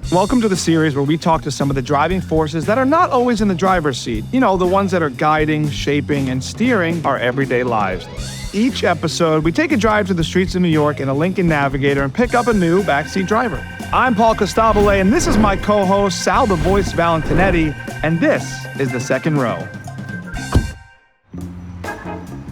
Welcome to the series where we talk to some of the driving forces that are not always in the driver's seat. You know, the ones that are guiding, shaping, and steering our everyday lives. Each episode, we take a drive to the streets of New York in a Lincoln Navigator and pick up a new backseat driver. I'm Paul Costabile, and this is my co-host, Sal the Voice Valentinetti, and this is The Second Row.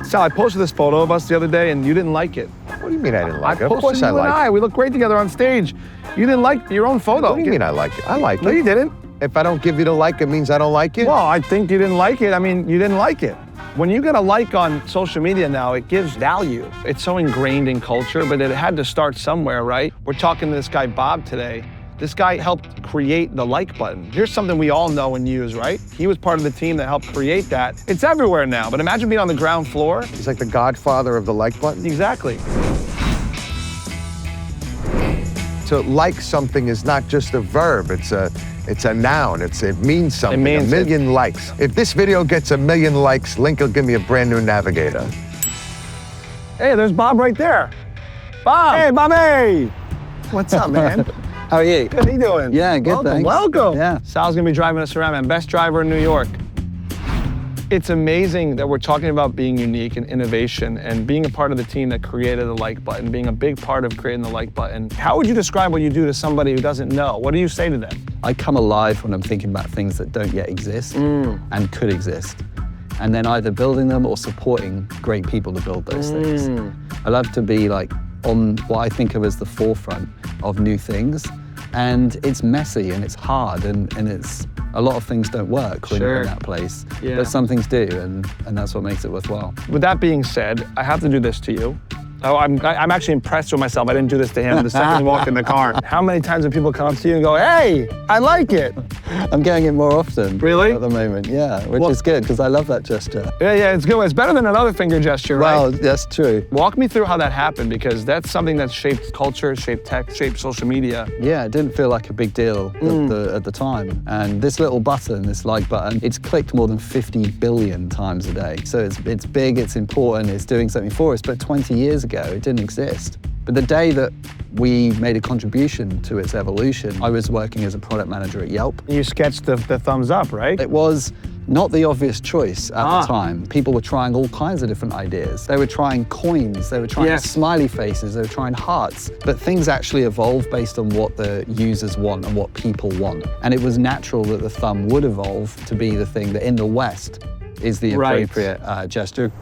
Sal, I posted this photo of us the other day, and you didn't like it. What do you mean I didn't like it? Of course I like it. We look great together on stage. You didn't like your own photo. What do you mean I like it? I like it. No, you didn't. If I don't give you the like, it means I don't like it? Well, I think you didn't like it. I mean, you didn't like it. When you get a like on social media now, it gives value. It's so ingrained in culture, but it had to start somewhere, right? We're talking to this guy, Bob, today. This guy helped create the like button. Here's something we all know and use, right? He was part of the team that helped create that. It's everywhere now, but imagine being on the ground floor. He's like the godfather of the like button. Exactly. To like something is not just a verb, it's a noun. It means something. It means a million likes. If this video gets 1 million likes, Link will give me a brand new Navigator. Hey, there's Bob right there. Bob! Hey, Bobby! What's up, man? How are you? Good, how you doing? Yeah, good, welcome, thanks. Welcome. Yeah. Sal's gonna be driving us around, man. Best driver in New York. It's amazing that we're talking about being unique and innovation and being a part of the team that created the like button, being a big part of creating the like button. How would you describe what you do to somebody who doesn't know? What do you say to them? I come alive when I'm thinking about things that don't yet exist and could exist. And then either building them or supporting great people to build those things. I love to be like on what I think of as the forefront of new things. And it's messy and it's hard and it's, a lot of things don't work when you're in that place. Yeah. But some things do, and that's what makes it worthwhile. With that being said, I have to do this to you. Oh, I'm actually impressed with myself. I didn't do this to him the second he walked in the car. How many times have people come up to you and go, hey, I like it? I'm getting it more often. Really? At the moment, yeah, which is good because I love that gesture. Yeah, it's good. It's better than another finger gesture, right? Well, that's true. Walk me through how that happened, because that's something that's shaped culture, shaped tech, shaped social media. Yeah, it didn't feel like a big deal at the time. And this little button, this like button, it's clicked more than 50 billion times a day. So it's big, it's important, it's doing something for us. But 20 years ago, it didn't exist. But the day that we made a contribution to its evolution, I was working as a product manager at Yelp. You sketched the thumbs up, right? It was not the obvious choice at the time. People were trying all kinds of different ideas. They were trying coins, they were trying smiley faces, they were trying hearts. But things actually evolve based on what the users want and what people want. And it was natural that the thumb would evolve to be the thing that in the West is the appropriate gesture.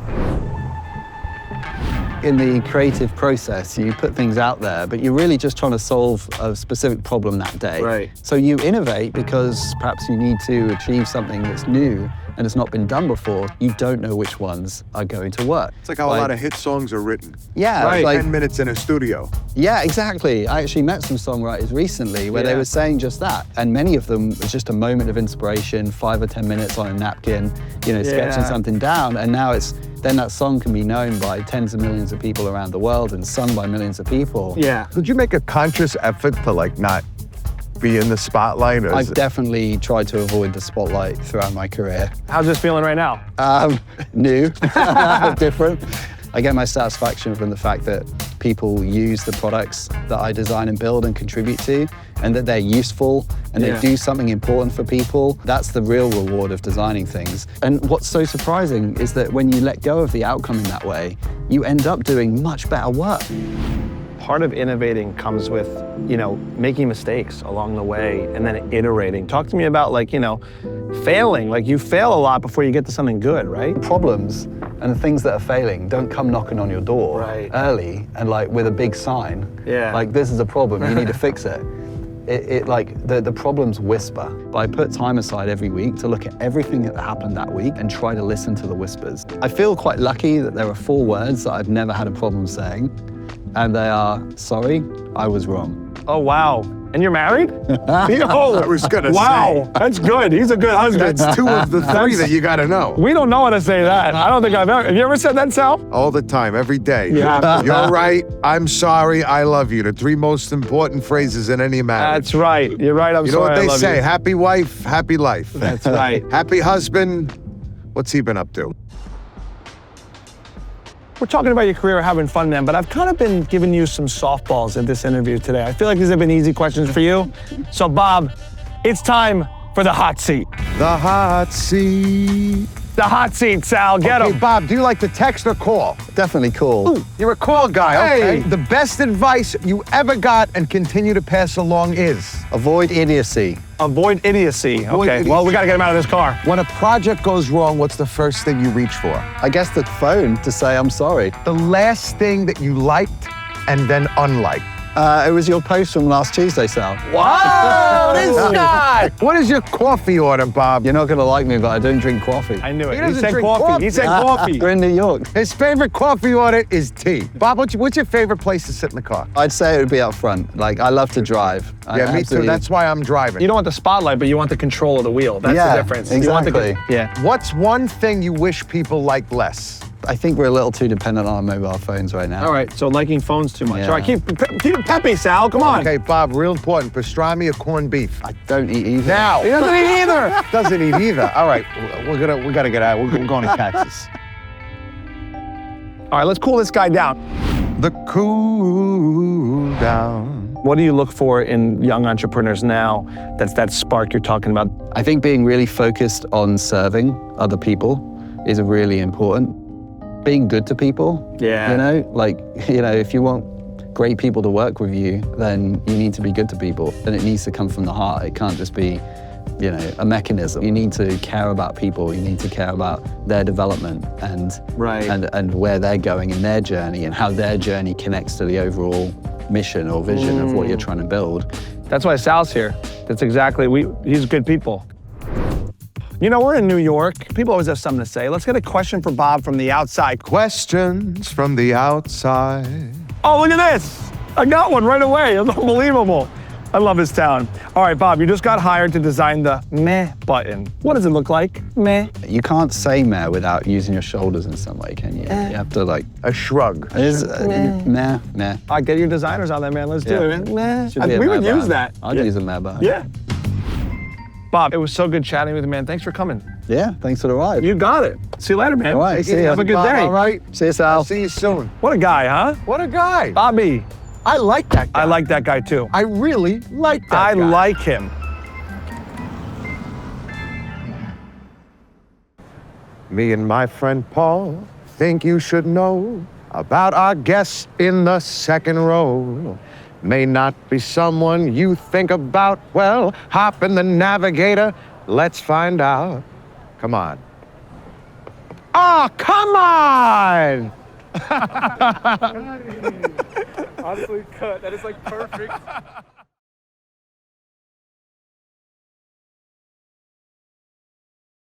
In the creative process, you put things out there, but you're really just trying to solve a specific problem that day. Right. So you innovate because perhaps you need to achieve something that's new and it's not been done before. You don't know which ones are going to work. It's like how a lot of hit songs are written. Yeah. Right. Like, 10 minutes in a studio. yeah, exactly. I actually met some songwriters recently where they were saying just that. And many of them was just a moment of inspiration, 5 or 10 minutes on a napkin, sketching something down. And now then that song can be known by tens of millions of people around the world and sung by millions of people. Yeah. Did you make a conscious effort to like not be in the spotlight? Or I've definitely tried to avoid the spotlight throughout my career. How's this feeling right now? New, different. I get my satisfaction from the fact that people use the products that I design and build and contribute to, and that they're useful and they do something important for people. That's the real reward of designing things. And what's so surprising is that when you let go of the outcome in that way, you end up doing much better work. Part of innovating comes with, making mistakes along the way and then iterating. Talk to me about failing. Like you fail a lot before you get to something good, right? Problems and the things that are failing don't come knocking on your door early and with a big sign. Yeah. Like this is a problem, you need to fix it. The problems whisper. But I put time aside every week to look at everything that happened that week and try to listen to the whispers. I feel quite lucky that there are 4 words that I've never had a problem saying. And they are, sorry, I was wrong. Oh, wow. And you're married? I was gonna say. Wow, that's good. He's a good husband. That's 2 of the 3 that you gotta know. We don't know how to say that. I don't think I've ever. Have you ever said that, Sal? All the time, every day. Yeah. You're right, I'm sorry, I love you. The 3 most important phrases in any marriage. That's right. You're right. I'm You know sorry. what they I love say, you. happy wife, happy life. That's right. Happy husband, what's he been up to? We're talking about your career, having fun, man, but I've kind of been giving you some softballs in this interview today. I feel like these have been easy questions for you. So, Bob, it's time for the hot seat. The hot seat. The hot seat, Sal. Get him. Okay, Bob, do you like to text or call? Definitely cool. Ooh, you're a call guy, okay. Hey. The best advice you ever got and continue to pass along is? Avoid idiocy. Avoid idiocy. Avoid Okay, well, we idiocy. got to get him out of this car. When a project goes wrong, what's the first thing you reach for? I guess the phone to say I'm sorry. The last thing that you liked and then unliked. It was your post from last Tuesday, Sal. Wow, this guy! What is your coffee order, Bob? You're not gonna like me, but I don't drink coffee. I knew it. He doesn't said drink coffee. coffee. He said coffee. We're in New York. His favorite coffee order is tea. Bob, what's your favorite place to sit in the car? I'd say it would be up front. Like, I love to drive. Yeah, me too. That's why I'm driving. You don't want the spotlight, but you want the control of the wheel. That's Yeah, the difference. exactly. You want the, yeah. What's one thing you wish people liked less? I think we're a little too dependent on our mobile phones right now. All right, so liking phones too much. Yeah. All right, keep it peppy, Sal. Come on. Okay, Bob, real important. Pastrami or corned beef? I don't eat either. Now. He doesn't eat either. Doesn't eat either. All right, we gotta get out. We're going to Texas. All right, let's cool this guy down. The cool down. What do you look for in young entrepreneurs now? That's that spark you're talking about. I think being really focused on serving other people is really important. Being good to people. Yeah. You know, like, if you want great people to work with you, then you need to be good to people. And it needs to come from the heart. It can't just be, a mechanism. You need to care about people. You need to care about their development and where they're going in their journey and how their journey connects to the overall mission or vision of what you're trying to build. That's why Sal's here. That's exactly, he's good people. We're in New York. People always have something to say. Let's get a question for Bob from the outside. Questions from the outside. Oh, look at this. I got one right away. It's unbelievable. I love this town. All right, Bob, you just got hired to design the meh button. What does it look like? Meh. You can't say meh without using your shoulders in some way, can you? You have to A shrug. Meh. All right, get your designers on there, man. Let's do it, man. Meh. Should be a We meh would use button. that. I'd use a meh button. Yeah. Bob, it was so good chatting with you, man. Thanks for coming. Yeah, thanks for the ride. You got it. See you later, man. All right, see ya. Have a good Bob, day. all right? See you, Sal. I'll see you soon. What a guy, huh? What a guy. Bobby. I like that guy. I like that guy, too. I really like that I guy. like him. Me and my friend Paul think you should know about our guest in the second row. May not be someone you think about. Well, hop in the Navigator. Let's find out. Come on. Oh, come on! Honestly, cut. That is like perfect.